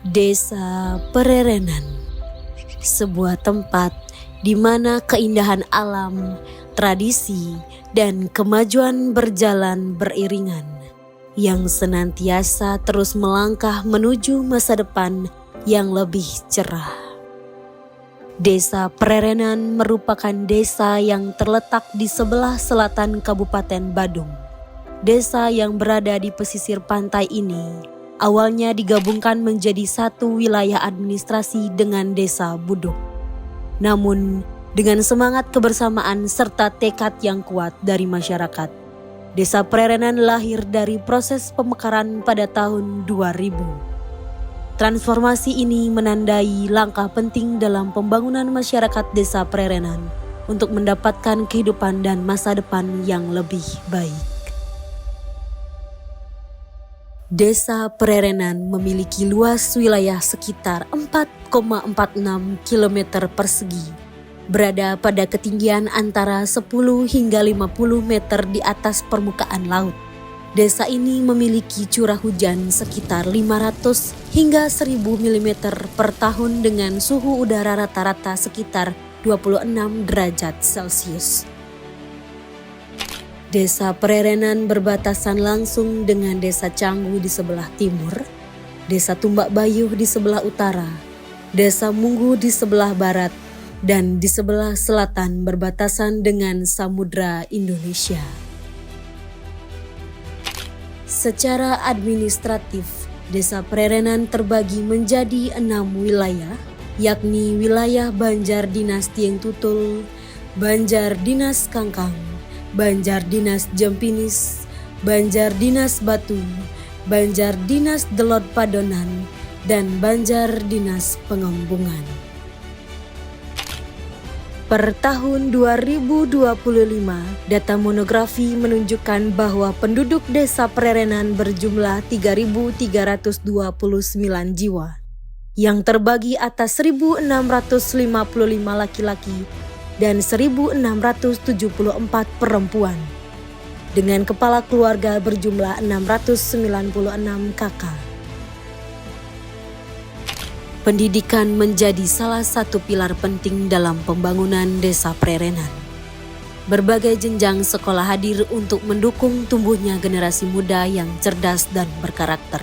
Desa Pererenan, sebuah tempat di mana keindahan alam, tradisi, dan kemajuan berjalan beriringan, yang senantiasa terus melangkah menuju masa depan yang lebih cerah. Desa Pererenan merupakan desa yang terletak di sebelah selatan Kabupaten Badung. Desa yang berada di pesisir pantai ini awalnya digabungkan menjadi satu wilayah administrasi dengan Desa Buduk. Namun, dengan semangat kebersamaan serta tekad yang kuat dari masyarakat, Desa Pererenan lahir dari proses pemekaran pada tahun 2000. Transformasi ini menandai langkah penting dalam pembangunan masyarakat Desa Pererenan untuk mendapatkan kehidupan dan masa depan yang lebih baik. Desa Pererenan memiliki luas wilayah sekitar 4,46 km persegi, berada pada ketinggian antara 10 hingga 50 meter di atas permukaan laut. Desa ini memiliki curah hujan sekitar 500 hingga 1000 mm per tahun dengan suhu udara rata-rata sekitar 26 derajat Celcius. Desa Pererenan berbatasan langsung dengan Desa Canggu di sebelah timur, Desa Tumbak Bayuh di sebelah utara, Desa Munggu di sebelah barat, dan di sebelah selatan berbatasan dengan Samudra Indonesia. Secara administratif, Desa Pererenan terbagi menjadi 6 wilayah, yakni wilayah Banjar Dinas Dieng Tutul, Banjar Dinas Kangkang, Banjar Dinas Jempinis, Banjar Dinas Batu, Banjar Dinas Delot Padonan, dan Banjar Dinas Pengembungan. Per tahun 2025, data monografi menunjukkan bahwa penduduk Desa Pererenan berjumlah 3.329 jiwa, yang terbagi atas 1.655 laki-laki dan 1.674 perempuan, dengan kepala keluarga berjumlah 696 kakak. Pendidikan menjadi salah satu pilar penting dalam pembangunan Desa Pererenan. Berbagai jenjang sekolah hadir untuk mendukung tumbuhnya generasi muda yang cerdas dan berkarakter.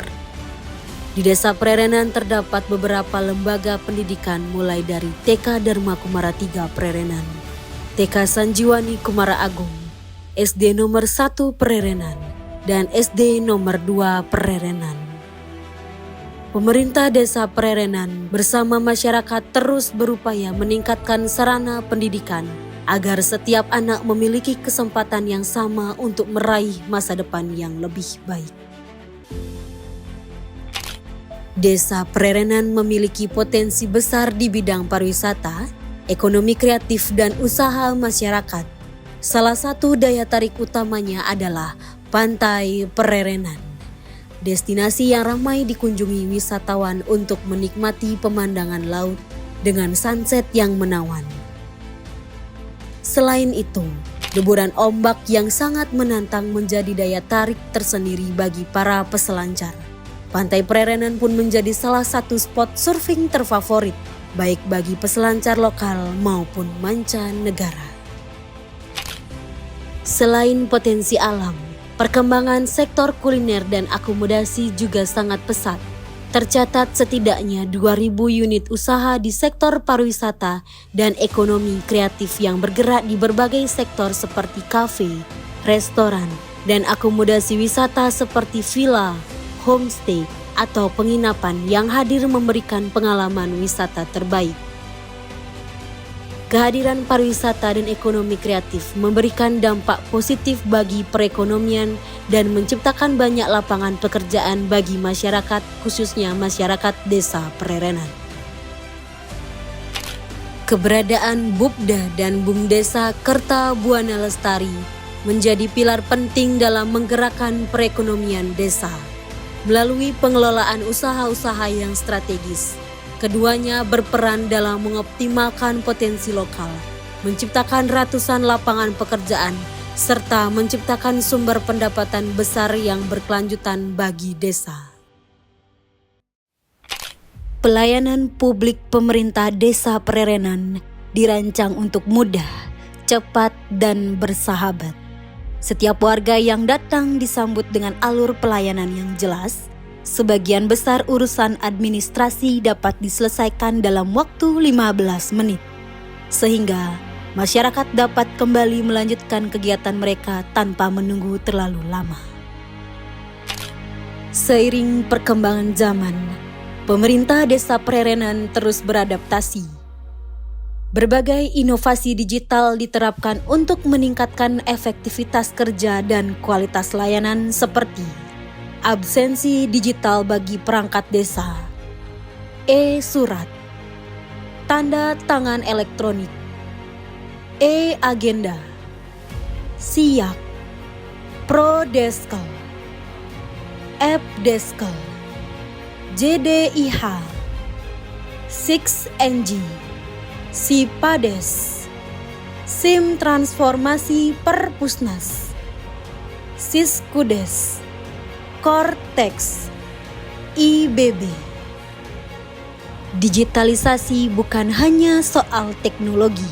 Di Desa Pererenan terdapat beberapa lembaga pendidikan mulai dari TK Dharma Kumara 3 Pererenan, TK Sanjiwani Kumara Agung, SD nomor 1 Pererenan, dan SD nomor 2 Pererenan. Pemerintah Desa Pererenan bersama masyarakat terus berupaya meningkatkan sarana pendidikan agar setiap anak memiliki kesempatan yang sama untuk meraih masa depan yang lebih baik. Desa Pererenan memiliki potensi besar di bidang pariwisata, ekonomi kreatif, dan usaha masyarakat. Salah satu daya tarik utamanya adalah Pantai Pererenan, destinasi yang ramai dikunjungi wisatawan untuk menikmati pemandangan laut dengan sunset yang menawan. Selain itu, deburan ombak yang sangat menantang menjadi daya tarik tersendiri bagi para peselancar. Pantai Pererenan pun menjadi salah satu spot surfing terfavorit, baik bagi peselancar lokal maupun mancanegara. Selain potensi alam, perkembangan sektor kuliner dan akomodasi juga sangat pesat. Tercatat setidaknya 2.000 unit usaha di sektor pariwisata dan ekonomi kreatif yang bergerak di berbagai sektor seperti kafe, restoran, dan akomodasi wisata seperti villa, homestay, atau penginapan yang hadir memberikan pengalaman wisata terbaik. Kehadiran pariwisata dan ekonomi kreatif memberikan dampak positif bagi perekonomian dan menciptakan banyak lapangan pekerjaan bagi masyarakat, khususnya masyarakat Desa Pererenan. Keberadaan Bupda dan Bumdesa Kerta Buana Lestari menjadi pilar penting dalam menggerakkan perekonomian desa. Melalui pengelolaan usaha-usaha yang strategis, keduanya berperan dalam mengoptimalkan potensi lokal, menciptakan ratusan lapangan pekerjaan, serta menciptakan sumber pendapatan besar yang berkelanjutan bagi desa. Pelayanan publik pemerintah Desa Prerenan dirancang untuk mudah, cepat, dan bersahabat. Setiap warga yang datang disambut dengan alur pelayanan yang jelas. Sebagian besar urusan administrasi dapat diselesaikan dalam waktu 15 menit. Sehingga masyarakat dapat kembali melanjutkan kegiatan mereka tanpa menunggu terlalu lama. Seiring perkembangan zaman, pemerintah Desa Prerenan terus beradaptasi. Berbagai inovasi digital diterapkan untuk meningkatkan efektivitas kerja dan kualitas layanan seperti absensi digital bagi perangkat desa, e-surat, tanda tangan elektronik, e-agenda, SIAK, ProDeskel, AppDeskel, JDIH, 6NG, Sipades, SIM transformasi Perpusnas, Siskudes, Cortex, IBB. Digitalisasi bukan hanya soal teknologi.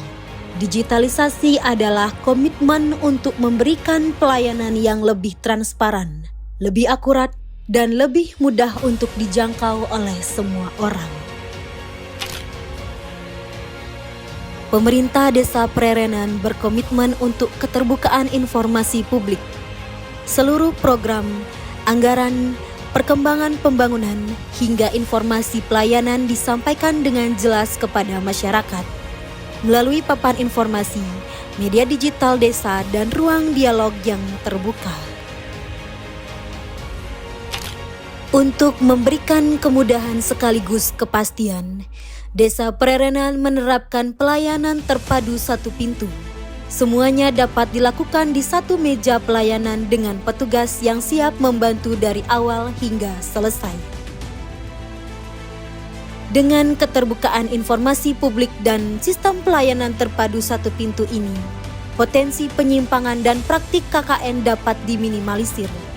Digitalisasi adalah komitmen untuk memberikan pelayanan yang lebih transparan, lebih akurat, dan lebih mudah untuk dijangkau oleh semua orang. Pemerintah Desa Prerenan berkomitmen untuk keterbukaan informasi publik. Seluruh program, anggaran, perkembangan pembangunan, hingga informasi pelayanan disampaikan dengan jelas kepada masyarakat melalui papan informasi, media digital desa, dan ruang dialog yang terbuka. Untuk memberikan kemudahan sekaligus kepastian, Desa Prerenan menerapkan pelayanan terpadu satu pintu. Semuanya dapat dilakukan di satu meja pelayanan dengan petugas yang siap membantu dari awal hingga selesai. Dengan keterbukaan informasi publik dan sistem pelayanan terpadu satu pintu ini, potensi penyimpangan dan praktik KKN dapat diminimalisir.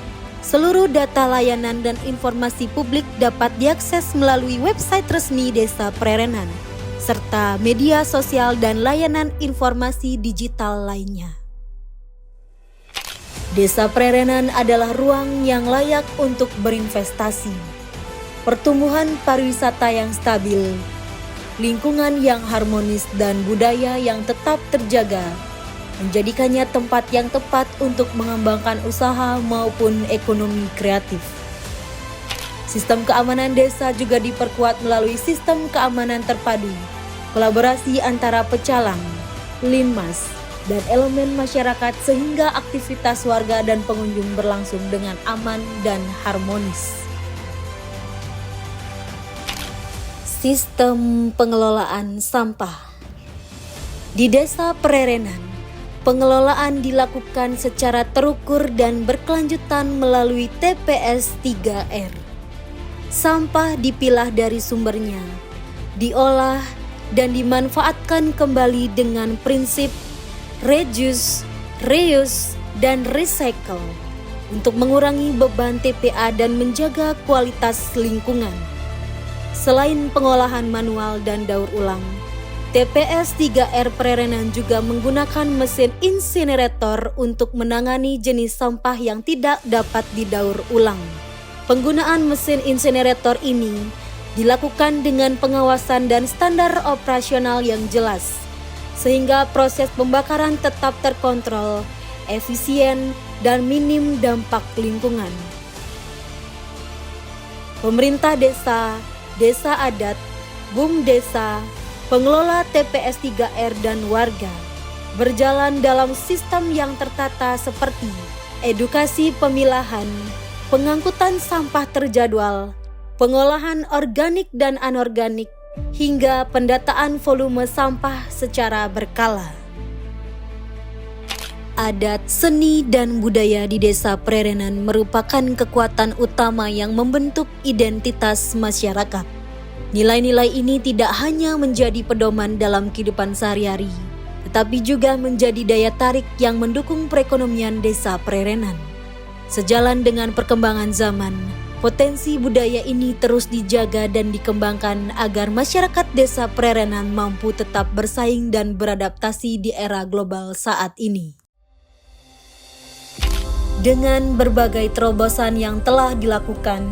Seluruh data layanan dan informasi publik dapat diakses melalui website resmi Desa Prerenan, serta media sosial dan layanan informasi digital lainnya. Desa Prerenan adalah ruang yang layak untuk berinvestasi. Pertumbuhan pariwisata yang stabil, lingkungan yang harmonis, dan budaya yang tetap terjaga menjadikannya tempat yang tepat untuk mengembangkan usaha maupun ekonomi kreatif. Sistem keamanan desa juga diperkuat melalui sistem keamanan terpadu, kolaborasi antara pecalang, linmas, dan elemen masyarakat sehingga aktivitas warga dan pengunjung berlangsung dengan aman dan harmonis. Sistem pengelolaan sampah di Desa Prerenan, pengelolaan dilakukan secara terukur dan berkelanjutan melalui TPS 3R. Sampah dipilah dari sumbernya, diolah, dan dimanfaatkan kembali dengan prinsip reduce, reuse, dan recycle untuk mengurangi beban TPA dan menjaga kualitas lingkungan. Selain pengolahan manual dan daur ulang, TPS 3R Prerenan juga menggunakan mesin insinerator untuk menangani jenis sampah yang tidak dapat didaur ulang. Penggunaan mesin insinerator ini dilakukan dengan pengawasan dan standar operasional yang jelas, sehingga proses pembakaran tetap terkontrol, efisien, dan minim dampak lingkungan. Pemerintah desa, desa adat, BUMDesa, pengelola TPS 3R dan warga berjalan dalam sistem yang tertata seperti edukasi pemilahan, pengangkutan sampah terjadwal, pengolahan organik dan anorganik, hingga pendataan volume sampah secara berkala. Adat, seni, dan budaya di Desa Prerenan merupakan kekuatan utama yang membentuk identitas masyarakat. Nilai-nilai ini tidak hanya menjadi pedoman dalam kehidupan sehari-hari, tetapi juga menjadi daya tarik yang mendukung perekonomian Desa Prerenan. Sejalan dengan perkembangan zaman, Potensi budaya ini terus dijaga dan dikembangkan agar masyarakat desa Prerenan mampu tetap bersaing dan beradaptasi di era global saat ini. Dengan berbagai terobosan yang telah dilakukan,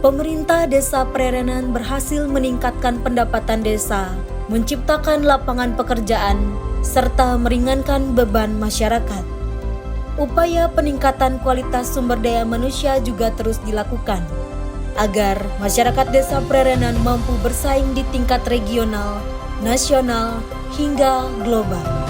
pemerintah desa Prerenan berhasil meningkatkan pendapatan desa, menciptakan lapangan pekerjaan, serta meringankan beban masyarakat. Upaya peningkatan kualitas sumber daya manusia juga terus dilakukan agar masyarakat desa Prerenan mampu bersaing di tingkat regional, nasional, hingga global.